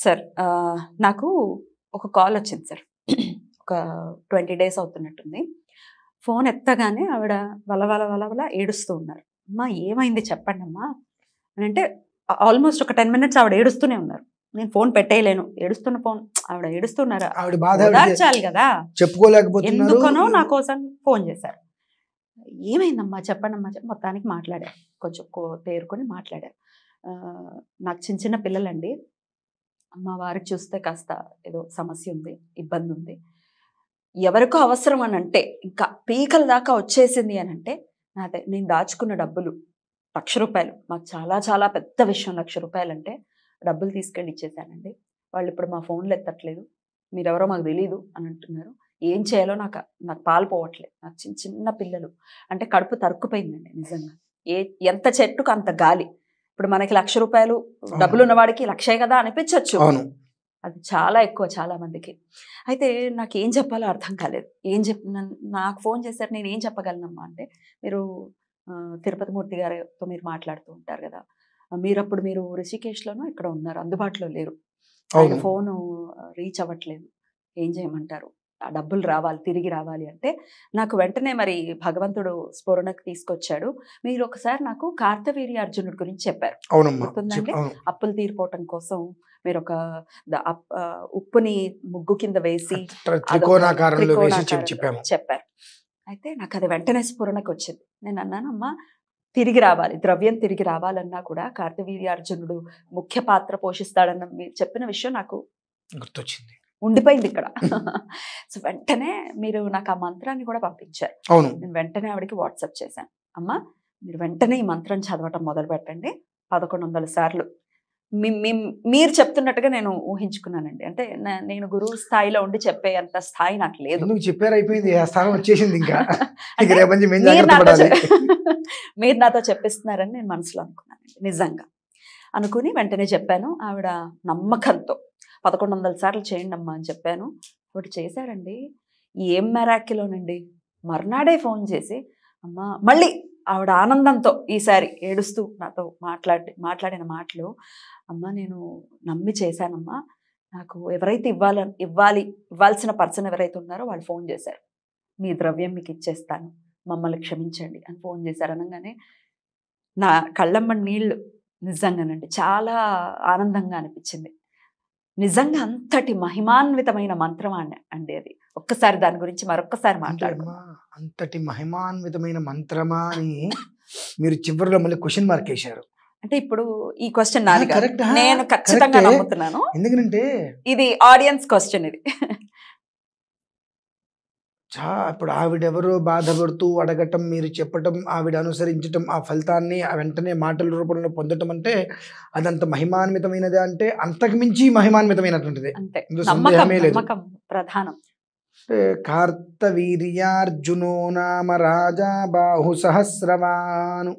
Sir నాకు ఒక call వచ్చింది సార్. ఒక 20 డేస్ అవుతున్నట్టుంది. ఫోన్ ఎత్తగానే ఆవిడ వలవల వలవల ఏడుస్తూ ఉన్నారు. అమ్మా ఏమైంది చెప్పండమ్మా అని అంటే ఆల్మోస్ట్ ఒక 10 మినిట్స్ ఆవిడ ఏడుస్తూనే ఉన్నారు. నేను ఫోన్ పెట్టేయలేను, ఏడుస్తున్న ఫోన్ ఆవిడ ఏడుస్తున్నారా, ఆవిడ బాధ ఓదార్చాలి కదా, చెప్పుకోలేకపోతున్నారు. ఎందుకనో నా కోసం ఫోన్ చేశారు. ఏమైందమ్మా చెప్పండమ్మా మొత్తానికి మాట్లాడారు, కొంచెం తేరుకొని మాట్లాడారు. నాకు చిన్న చిన్న పిల్లలండి, మా వారికి చూస్తే కాస్త ఏదో సమస్య ఉంది, ఇబ్బంది ఉంది, ఎవరికో అవసరం అని అంటే ఇంకా పీకల దాకా వచ్చేసింది అని అంటే నేను దాచుకున్న డబ్బులు ₹1,00,000, మాకు చాలా చాలా పెద్ద విషయం, ₹1,00,000 అంటే డబ్బులు తీసుకెళ్ళి ఇచ్చేసానండి. వాళ్ళు ఇప్పుడు మా ఫోన్లు ఎత్తట్లేదు, మీరెవరో మాకు తెలియదు అని అంటున్నారు. ఏం చేయాలో నాకు పాలు పోవట్లేదు. నాకు చిన్న చిన్న పిల్లలు అంటే కడుపు తరుక్కుపోయిందండి నిజంగా. ఎంత చెట్టుకు అంత గాలి. ఇప్పుడు మనకి ₹1,00,000 డబ్బులు ఉన్నవాడికి 1,00,000 కదా అనిపించవచ్చు, అది చాలా ఎక్కువ చాలా మందికి. అయితే నాకు ఏం చెప్పాలో అర్థం కాలేదు. నాకు ఫోన్ చేశారు, నేను ఏం చెప్పగలనమ్మా అంటే, మీరు తిరుపతి మూర్తి గారితో మీరు మాట్లాడుతూ ఉంటారు కదా, మీరు రిషికేష్లోనూ ఇక్కడ ఉన్నారు, అందుబాటులో లేరు, ఆయన ఫోను రీచ్ అవ్వట్లేదు, ఏం చేయమంటారు, ఆ డబ్బులు రావాలి, తిరిగి రావాలి అంటే నాకు వెంటనే మరి భగవంతుడు స్ఫురణకు తీసుకొచ్చాడు. మీరు ఒకసారి నాకు కార్తవీర్య అర్జునుడి గురించి చెప్పారు, గుర్తుందండి? అప్పులు తీరిపోవటం కోసం మీరు ఒక ఉప్పుని ముగ్గు కింద వేసి చెప్పారు. అయితే నాకు అది వెంటనే స్ఫురణకు వచ్చింది. నేను అన్నానమ్మా, తిరిగి రావాలి, ద్రవ్యం తిరిగి రావాలన్నా కూడా కార్తవీర్య అర్జునుడు ముఖ్య పాత్ర పోషిస్తాడన్న మీరు చెప్పిన విషయం నాకు గుర్తొచ్చింది, ఉండిపోయింది ఇక్కడ. సో వెంటనే మీరు నాకు ఆ మంత్రాన్ని కూడా పంపించారు. నేను వెంటనే ఆవిడకి వాట్సాప్ చేశాను, అమ్మా మీరు వెంటనే ఈ మంత్రం చదవటం మొదలు పెట్టండి, 1100 సార్లు. మీరు చెప్తున్నట్టుగా నేను ఊహించుకున్నానండి. అంటే నేను గురువు స్థాయిలో ఉండి చెప్పే అంత స్థాయి నాకు లేదు. చెప్పారు, అయిపోయింది, ఆ స్థానం వచ్చేసింది. ఇంకా మీరు నాతో చెప్పిస్తున్నారని నేను మనసులో అనుకున్నానండి, నిజంగా అనుకుని వెంటనే చెప్పాను. ఆవిడ నమ్మకంతో 1100 సార్లు చేయండి అమ్మా అని చెప్పాను. ఆవిడ చేశారండి. ఏం మెరాకిలోనండి, మర్నాడే ఫోన్ చేసి అమ్మా, మళ్ళీ ఆవిడ ఆనందంతో ఈసారి ఏడుస్తూ నాతో మాట్లాడిన మాటలు, అమ్మ నేను నమ్మి చేశానమ్మా, నాకు ఎవరైతే ఇవ్వాల్సిన పర్సన్ ఎవరైతే ఉన్నారో వాళ్ళు ఫోన్ చేశారు, మీ ద్రవ్యం మీకు ఇచ్చేస్తాను, మమ్మల్ని క్షమించండి అని ఫోన్ చేశారు. అనగానే నా కళ్ళమ్మడి నీళ్ళు, నిజంగానండి చాలా ఆనందంగా అనిపించింది. నిజంగా అంతటి మహిమాన్వితమైన మంత్రం అండి అది. ఒక్కసారి దాని గురించి మరొక్కసారి మాట్లాడుకుందాం. అంతటి మహిమాన్వితమైన మంత్రమా అని మీరు చివరిలో మళ్ళీ క్వశ్చన్ మార్క్ వేశారు. అంటే ఇప్పుడు ఈ క్వశ్చన్ నాది కాదు, నేను ఖచ్చితంగా నమ్ముతున్నాను. ఎందుకంటే ఇది ఆడియన్స్ క్వశ్చన్. ఇది ఇప్పుడు ఆవిడెవరో బాధపడుతూ అడగటం, మీరు చెప్పటం, ఆవిడ అనుసరించటం, ఆ ఫలితాన్ని వెంటనే మాటల రూపంలో పొందటం అంటే అదంత మహిమాన్వితమైనది. అంటే అంతకు మించి మహిమాన్వితమైనటువంటిది, సందేహమే లేదు. ప్రధానం. కార్తవీర్యార్జునో నామ రాజా బాహు సహస్రవాను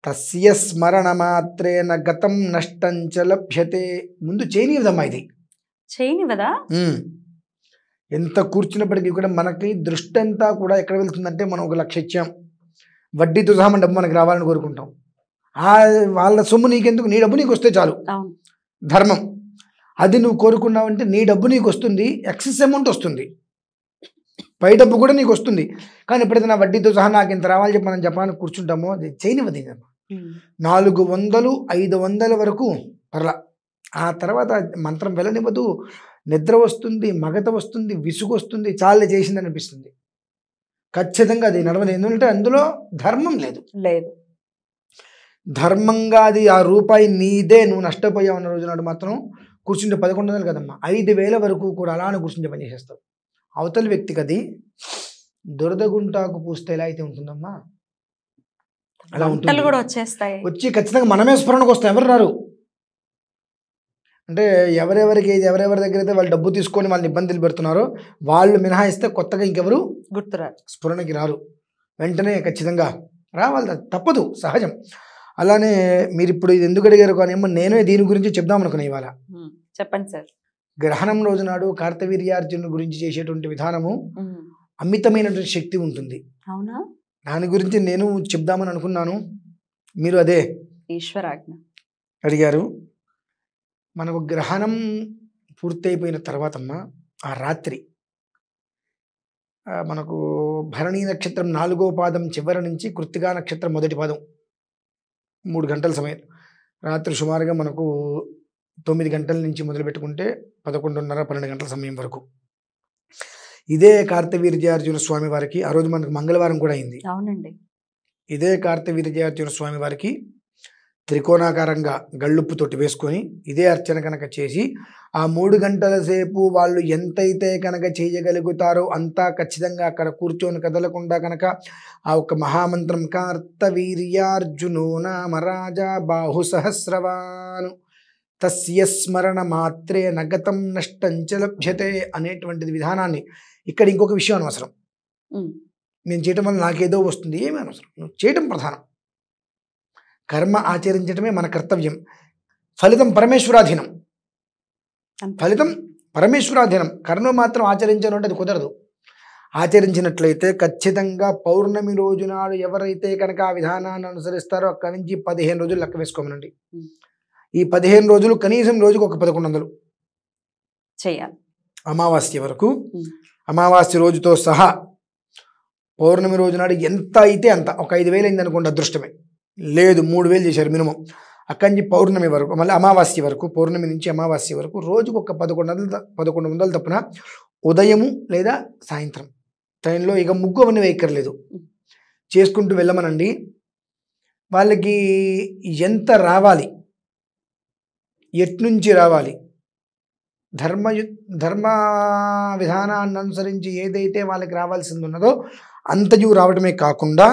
తస్య స్మరణ మాత్రేన గతం నష్టం చ లభ్యతే. ముందు చేయనివదమ్మా, ఇది చేయనివదా? ఎంత కూర్చున్నప్పటికీ కూడా మనకి దృష్టి అంతా కూడా ఎక్కడ వెళ్తుందంటే, మనం ఒక 1,00,000 ఇచ్చాం, వడ్డీతో సహా మన డబ్బు మనకి రావాలని కోరుకుంటాం. వాళ్ళ సొమ్ము నీకెందుకు, నీ డబ్బు నీకు వస్తే చాలు, ధర్మం. అది నువ్వు కోరుకున్నావంటే నీ డబ్బు నీకు వస్తుంది, ఎక్సెస్ అమౌంట్ వస్తుంది, పై డబ్బు కూడా నీకు వస్తుంది. కానీ ఎప్పుడైతే నా వడ్డీతో సహా నాకు ఇంత రావాలి చెప్పి మనం చెప్పడానికి కూర్చుంటామో, అది చేయనివ్వదు. 400, 500 వరకు పర్లా, ఆ తర్వాత మంత్రం వెళ్ళనివ్వదు. నిద్ర వస్తుంది, మగత వస్తుంది, విసుగు వస్తుంది, చాలా చేసింది అనిపిస్తుంది. ఖచ్చితంగా అది నడవదు. ఎందుకంటే అందులో ధర్మం లేదు. ధర్మంగా అది ఆ రూపాయి నీదే, నువ్వు నష్టపోయావు అన్న రోజు నాడు మాత్రం కూర్చుంటే 1100 కదమ్మా, 5,000 వరకు కూడా అలానే కూర్చుంటే పని చేసేస్తావు. అవతల వ్యక్తికి అది దురదగుంటాకు పూస్తే ఎలా అయితే ఉంటుందమ్మా, అలా ఉంటుంది. వచ్చి ఖచ్చితంగా మనమే స్ఫురణకు వస్తాం. ఎవరు రారు అంటే ఎవరెవరి దగ్గర అయితే వాళ్ళు డబ్బు తీసుకొని వాళ్ళని ఇబ్బందులు పెడుతున్నారో వాళ్ళు మినహాయిస్తే కొత్తగా ఇంకెవరు గుర్తురారు, స్ఫురణకి రారు. వెంటనే ఖచ్చితంగా రావాలి, తప్పదు, సహజం. అలానే మీరు ఇప్పుడు ఇది ఎందుకు అడిగారు కానీ నేనే దీని గురించి చెప్దాం అనుకున్నా ఇవాళ. చెప్పండి సార్. గ్రహణం రోజు నాడు కార్తవీర్యార్జును గురించి చేసేటువంటి విధానము అమితమైనటువంటి శక్తి ఉంటుంది. అవునా? దాని గురించి నేను చెప్దామని అనుకున్నాను, మీరు అదే ఈశ్వరాజ్ఞ అడిగారు. మనకు గ్రహణం పూర్తయిపోయిన తర్వాతమ్మ ఆ రాత్రి మనకు భరణీ నక్షత్రం 4వ పాదం చివరి నుంచి కృత్తికా నక్షత్రం మొదటి పాదం 3 గంటల సమయం, రాత్రి సుమారుగా మనకు 9 గంటల నుంచి మొదలు పెట్టుకుంటే 11:30 12 గంటల సమయం వరకు ఇదే కార్తవీర్యార్జున స్వామి వారికి ఆ రోజు మనకు మంగళవారం కూడా అయింది. అవునండి. ఇదే కార్తవీర్యార్జున స్వామి వారికి త్రికోణాకారంగా గళ్ళుప్పుతోటి వేసుకొని ఇదే అర్చన కనుక చేసి ఆ 3 గంటల సేపు వాళ్ళు ఎంతైతే కనుక చేయగలుగుతారో అంతా ఖచ్చితంగా అక్కడ కూర్చొని కదలకుండా కనుక ఆ ఒక్క మహామంత్రం కార్తవీర్యార్జునో నామ రాజా బాహు సహస్రవాను తస్య స్మరణ మాత్రే నగతం నష్టం చ లభ్యతే అనేటువంటిది విధానాన్ని ఇక్కడ ఇంకొక విషయం అనవసరం. నేను చేయటం వల్ల నాకేదో వస్తుంది ఏమీ అనవసరం. నువ్వు చేయటం ప్రధానం. కర్మ ఆచరించడమే మన కర్తవ్యం. ఫలితం పరమేశ్వరాధీనం. ఫలితం పరమేశ్వరాధీనం. కర్మ మాత్రం ఆచరించను అంటే అది కుదరదు. ఆచరించినట్లయితే ఖచ్చితంగా పౌర్ణమి రోజు నాడు ఎవరైతే కనుక ఆ విధానాన్ని అనుసరిస్తారో అక్కడి నుంచి 15 రోజులు లెక్క వేసుకోమనండి. ఈ 15 రోజులు కనీసం రోజుకు ఒక 1100 చేయాలి. అమావాస్య వరకు, అమావాస్య రోజుతో సహా పౌర్ణమి రోజు నాడు ఎంత అయితే అంత, ఒక 5000 అయింది అనుకోండి అదృష్టమే, లేదు 3000 చేశారు మినిమం. అక్కడి నుంచి పౌర్ణమి వరకు, మళ్ళీ అమావాస్య వరకు, పౌర్ణమి నుంచి అమావాస్య వరకు రోజుకు ఒక 1100 తప్పున ఉదయము లేదా సాయంత్రం టైంలో ఇక ముగ్గు అవన్నీ వేయక్కర్లేదు, చేసుకుంటూ వెళ్ళమనండి. వాళ్ళకి ఎంత రావాలి, ఎట్నుంచి రావాలి, ధర్మ విధానాన్ని అనుసరించి ఏదైతే వాళ్ళకి రావాల్సింది ఉన్నదో అంతయు రావడమే కాకుండా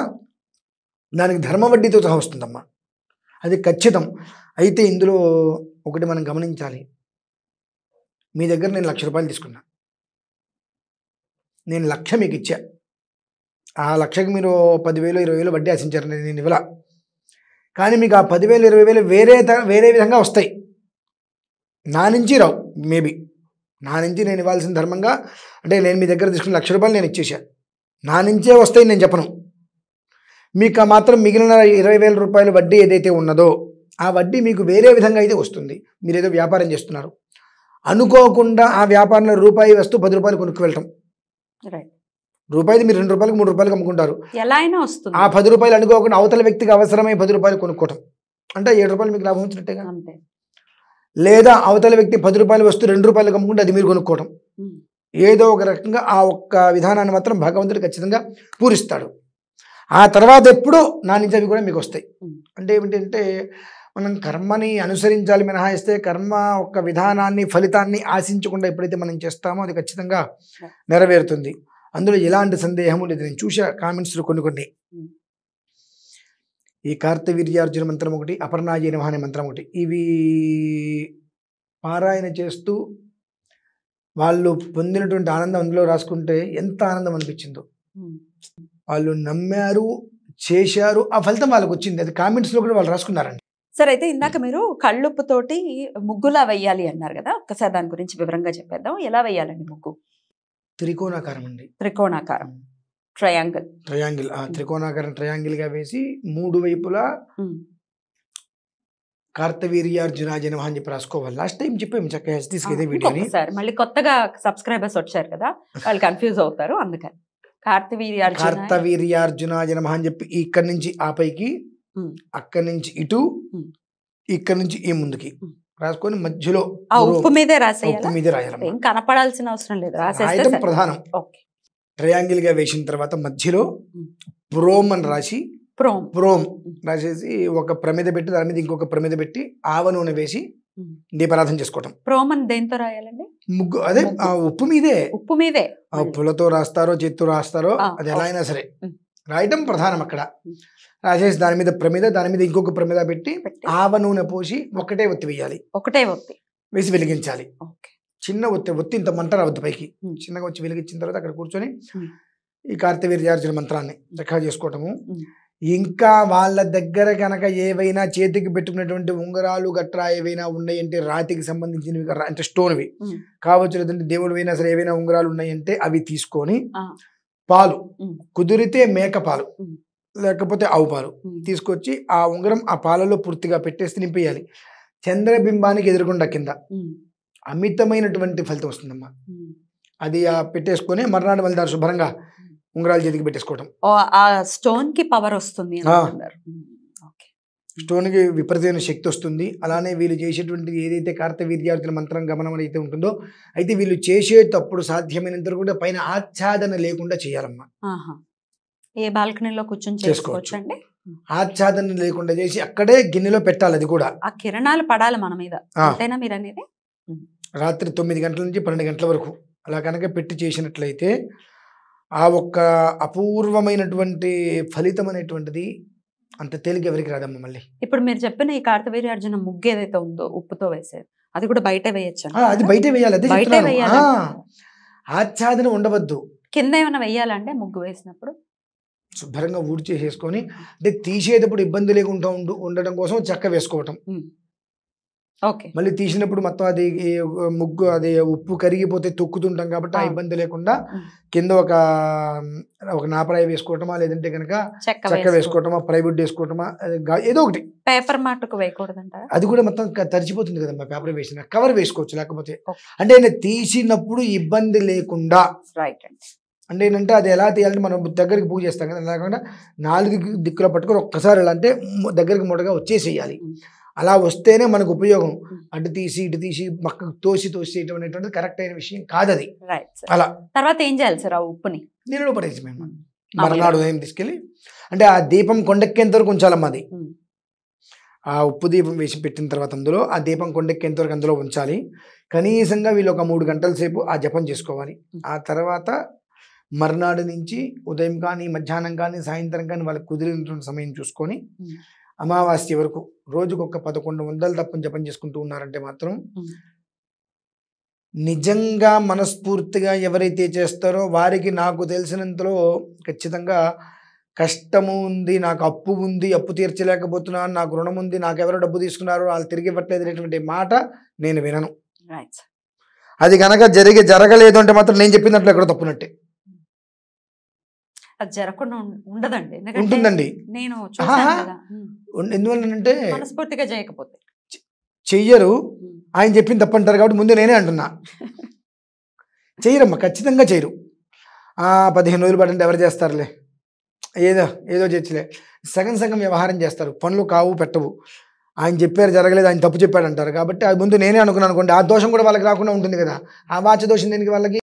దానికి ధర్మ వడ్డీతో సహా వస్తుందమ్మా, అది ఖచ్చితం. అయితే ఇందులో ఒకటి మనం గమనించాలి. మీ దగ్గర నేను 1,00,000 రూపాయలు తీసుకున్నా, నేను 1,00,000 మీకు ఇచ్చా. ఆ 1,00,000కి మీరు 10,000 20,000 వడ్డీ ఆశించారు, నేను ఇవ్వలా. కానీ మీకు ఆ 10,000 20,000 వేరే విధంగా వస్తాయి, నా నుంచి రావు. మేబీ నా నుంచి నేను ఇవ్వాల్సిన ధర్మంగా, అంటే నేను మీ దగ్గర తీసుకున్న 1,00,000 రూపాయలు నేను ఇచ్చేసా, నా నుంచే వస్తాయి నేను చెప్పను. మీకు మాత్రం మిగిలిన 20,000 రూపాయలు వడ్డీ ఏదైతే ఉన్నదో ఆ వడ్డీ మీకు వేరే విధంగా అయితే వస్తుంది. మీరు ఏదో వ్యాపారం చేస్తున్నారు, అనుకోకుండా ఆ వ్యాపారంలో రూపాయి వస్తూ 10 రూపాయలు కొనుక్కు వెళ్ళటం, రూపాయిది మీరు 2 రూపాయలకు 3 రూపాయలకు అమ్ముకుంటారు, ఎలా అయినా వస్తుంది. ఆ 10 రూపాయలు అనుకోకుండా అవతల వ్యక్తికి అవసరమై 10 రూపాయలు కొనుక్కోవటం అంటే 7 రూపాయలు మీకు లాభం వచ్చినట్టేగా. లేదా అవతల వ్యక్తి 10 రూపాయలు వస్తూ 2 రూపాయలకు అమ్ముకుంటే అది మీరు కొనుక్కోవటం. ఏదో ఒక రకంగా ఆ ఒక్క విధానాన్ని మాత్రం భగవంతుడు ఖచ్చితంగా పూరిస్తాడు. ఆ తర్వాత ఎప్పుడో నా నుంచి అవి కూడా మీకు వస్తాయి. అంటే ఏమిటంటే మనం కర్మని అనుసరించాలి మినహాయిస్తే కర్మ ఒక్క విధానాన్ని ఫలితాన్ని ఆశించకుండా ఎప్పుడైతే మనం చేస్తామో అది ఖచ్చితంగా నెరవేరుతుంది. అందులో ఎలాంటి సందేహము లేదు. నేను చూసా కామెంట్స్లో కొన్ని ఈ కార్తవీర్యార్జున మంత్రం ఒకటి, అపర్ణాయ నమః అనే మంత్రం ఒకటి, ఇవి పారాయణ చేస్తూ వాళ్ళు పొందినటువంటి ఆనందం అందులో రాసుకుంటే ఎంత ఆనందం అనిపించిందో. వాళ్ళు నమ్మారు, చేశారు, ఆ ఫలితం వాళ్ళకి వచ్చింది. అది కామెంట్స్లో కూడా వాళ్ళు రాసుకున్నారండి. సరే, అయితే ఇందాక మీరు కళ్ళుప్పుతోటి ముగ్గులా వెయ్యాలి అన్నారు కదా, ఒక్కసారి దాని గురించి వివరంగా చెప్పేద్దాం. ఎలా వెయ్యాలండి ముగ్గు? త్రికోణాకారం అండి. త్రికోణాకారం, ట్రయాంగిల్. త్రికోణాకారం ట్రయాంగిల్గా వేసి 3 వైపులా కార్తవీర్యార్జునాయ నమః అని చెప్పి రాసుకోవాలి. లాస్ట్ టైం చెప్పాము చక్కగా తీసుకెళ్ళే వీడియోని. మళ్ళీ కొత్తగా సబ్స్క్రైబర్స్ వచ్చారు కదా, వాళ్ళు కన్ఫ్యూజ్ అవుతారు, అందుకని కార్తవీర్యార్జునాయ నమః అని చెప్పి ఇక్కడి నుంచి ఆ పైకి, అక్కడి నుంచి ఇటు, ఇక్కడి నుంచి ఈ ముందుకి రాసుకొని మధ్యలో ఉప్పు మీదే రాసేయాలి. ఉప్పు మీదే రాయాలి, కనపడాల్సిన అవసరం లేదు, రాయడం ప్రధానం. ట్రయాంగిల్ గా వేసిన తర్వాత మధ్యలో ప్రోమ్ అని రాసి, ప్రోమ్ రాసేసి ఒక ప్రమిద పెట్టి దాని మీద ఇంకొక ప్రమిద పెట్టి ఆవ నూనె వేసి దీపారాధన చేసుకోవటం. ప్రోమ్ అని దేంతో రాయాలండి? ముగ్గు అదే ఉప్పు మీదే. ఉప్పు మీదే పుల్లతో రాస్తారో చేత్తో రాస్తారో అది ఎలా అయినా సరే రాయటం ప్రధానం. అక్కడ రాసేసి దాని మీద ప్రమిద, దాని మీద ఇంకొక ప్రమిద పెట్టి ఆవ నూనె పోసి ఒకటే ఒత్తి వేయాలి. ఒకటే ఒత్తి వేసి వెలిగించాలి. చిన్న ఒత్తి ఇంత మంట రావద్దు, పైకి చిన్నగా వచ్చి వెలిగించిన తర్వాత అక్కడ కూర్చొని ఈ కార్తవీర్యార్జున మంత్రాన్ని చక్కగా చేసుకోవటము. ఇంకా వాళ్ళ దగ్గర కనుక ఏవైనా చేతికి పెట్టుకున్నటువంటి ఉంగరాలు గట్రా ఏవైనా ఉన్నాయంటే, రాతికి సంబంధించినవి అంటే స్టోన్వి కావచ్చు, లేదంటే దేవుడు అయినా సరే ఏవైనా ఉంగరాలు ఉన్నాయంటే అవి తీసుకొని పాలు, కుదిరితే మేక పాలు లేకపోతే ఆవు పాలు తీసుకొచ్చి ఆ ఉంగరం ఆ పాలలో పూర్తిగా పెట్టేసి నింపేయాలి. చంద్రబింబానికి ఎదురుకుండా కింద ఉమ్, అమితమైనటువంటి ఫలితం వస్తుందమ్మా. ఉమ్. అది పెట్టేసుకొని మర్నాడు మళ్ళీ దాని శుభ్రంగా ఉంగరాలు చేతికి పెట్టేసుకోవటం. ఓ, ఆ స్టోన్ కి పవర్ వస్తుంది అని అంటున్నారు. ఓకే. స్టోన్కి విపరీతమైన శక్తి వస్తుంది. అలానే వీళ్ళు చేసేటువంటి ఏదైతే కార్తవీర్యార్జున మంత్రం గమనం అయితే ఉంటుందో, అయితే వీళ్ళు చేసేటప్పుడు సాధ్యమైనంత కూడా పైన ఆచ్ఛాదన లేకుండా చేయాలమ్మా. ఆహా. ఏ బాల్కనీలో కూర్చొని చేసుకోవచ్చు అండి? ఆచ్ఛాదన లేకుండా చేసి అక్కడే గిన్నెలో పెట్టాలి. అది కూడా ఆ కిరణాలు పడాలి మన మీద, అంతేనా మీరు అనేది? రాత్రి 9 గంటల నుంచి 12 గంటల వరకు అలా కనుక పెట్టి చేసినట్లయితే ఆ ఒక్క అపూర్వమైనటువంటి ఫలితం అనేటువంటిది అంత తేలిక ఎవరికి రాదమ్మా. మళ్ళీ ఇప్పుడు మీరు చెప్పిన ఈ కార్తవీర్యార్జున ముగ్గు ఏదైతే ఉందో ఉప్పుతో వేసేది, అది కూడా బయట వేయచ్చు? అది బయట వేయాలి. అదే బయట వేయాలి. ఆచ్ఛాదన ఉండవద్దు. కింద ఏమైనా వేయాలంటే ముగ్గు వేసినప్పుడు శుభ్రంగా ఊడి చేసేసుకొని, అంటే తీసేటప్పుడు ఇబ్బంది లేకుండా ఉండడం కోసం చెక్క వేసుకోవటం. ఓకే. మళ్ళీ తీసినప్పుడు మొత్తం అది ముగ్గు అది ఉప్పు కరిగిపోతే తొక్కుతుంటాం కాబట్టి ఆ ఇబ్బంది లేకుండా కింద ఒక నాపరాయి వేసుకోవటమా, లేదంటే కనుక చెక్క వేసుకోవటమా, ప్లైవుడ్ వేసుకోవటమా, ఏదో ఒకటి. పేపర్ మాటకు వేయకూడదంటారా? అది కూడా మొత్తం తడిచిపోతుంది కదమ్మా. పేపర్ వేసిన కవర్ వేసుకోవచ్చు. లేకపోతే అంటే తీసినప్పుడు ఇబ్బంది లేకుండా. రైట్ అండి. అంటే ఏంటంటే అది ఎలా తీయాలంటే మనం దగ్గరికి పూజ చేస్తాం కదా, అలా కాకుండా 4 దిక్కులో పట్టుకొని ఒక్కసారి ఎలా అంటే దగ్గరికి మూటగా వచ్చేసేయాలి. అలా వస్తేనే మనకు ఉపయోగం. అటు తీసి ఇటు తీసి పక్కకు తోసి అనేటువంటిది కరెక్ట్ అయిన విషయం కాదు అది. అలా తర్వాత ఏం చేయాలి సార్? ఆ ఉప్పుని నీళ్ళలో పడేసి మేము మర్నాడు ఉదయం తీసుకెళ్ళి, అంటే ఆ దీపం కొండెక్కేంత వరకు ఉంచాలమ్మా. అది ఆ ఉప్పు దీపం వేసి పెట్టిన తర్వాత అందులో ఆ దీపం కొండెక్కేంత వరకు అందులో ఉంచాలి. కనీసంగా వీళ్ళు ఒక 3 గంటల సేపు ఆ జపం చేసుకోవాలి. ఆ తర్వాత మర్నాడు నుంచి ఉదయం కానీ, మధ్యాహ్నం కానీ, సాయంత్రం కానీ వాళ్ళకి కుదిరినటువంటి సమయం చూసుకొని అమావాస్య వరకు రోజుకు ఒక 1100 తప్పని జపం చేసుకుంటూ ఉన్నారంటే మాత్రం నిజంగా మనస్ఫూర్తిగా ఎవరైతే చేస్తారో వారికి నాకు తెలిసినంతలో ఖచ్చితంగా కష్టము ఉంది, నాకు అప్పు ఉంది, అప్పు తీర్చలేకపోతున్నాను, నాకు రుణం ఉంది, నాకెవరో డబ్బు తీసుకున్నారు, వాళ్ళు తిరిగి ఇవ్వట్లేదు అనేటువంటి మాట నేను వినను. అది కనుక జరగలేదు అంటే మాత్రం నేను చెప్పినట్లు ఎక్కడ తప్పునట్టే. అది జరగకుండా ఉండదండి. ఉంటుందండి. నేను ఎందువల్లంటే మనస్ఫూర్తిగా చేయకపోతే చెయ్యరు. ఆయన చెప్పింది తప్పంటారు కాబట్టి ముందు నేనే అంటున్నా. చెయ్యరమ్మా, ఖచ్చితంగా చేయరు. 15 రోజులు పడండి ఎవరు చేస్తారులే, ఏదో చేర్చలే, సగం వ్యవహారం చేస్తారు. పనులు కావు పెట్టవు. ఆయన చెప్పారు జరగలేదు, ఆయన తప్పు చెప్పాడు అంటారు. కాబట్టి అది ముందు నేనే అనుకున్నాను అనుకోండి, ఆ దోషం కూడా వాళ్ళకి రాకుండా ఉంటుంది కదా. ఆ వాచ దోషం దేనికి వాళ్ళకి?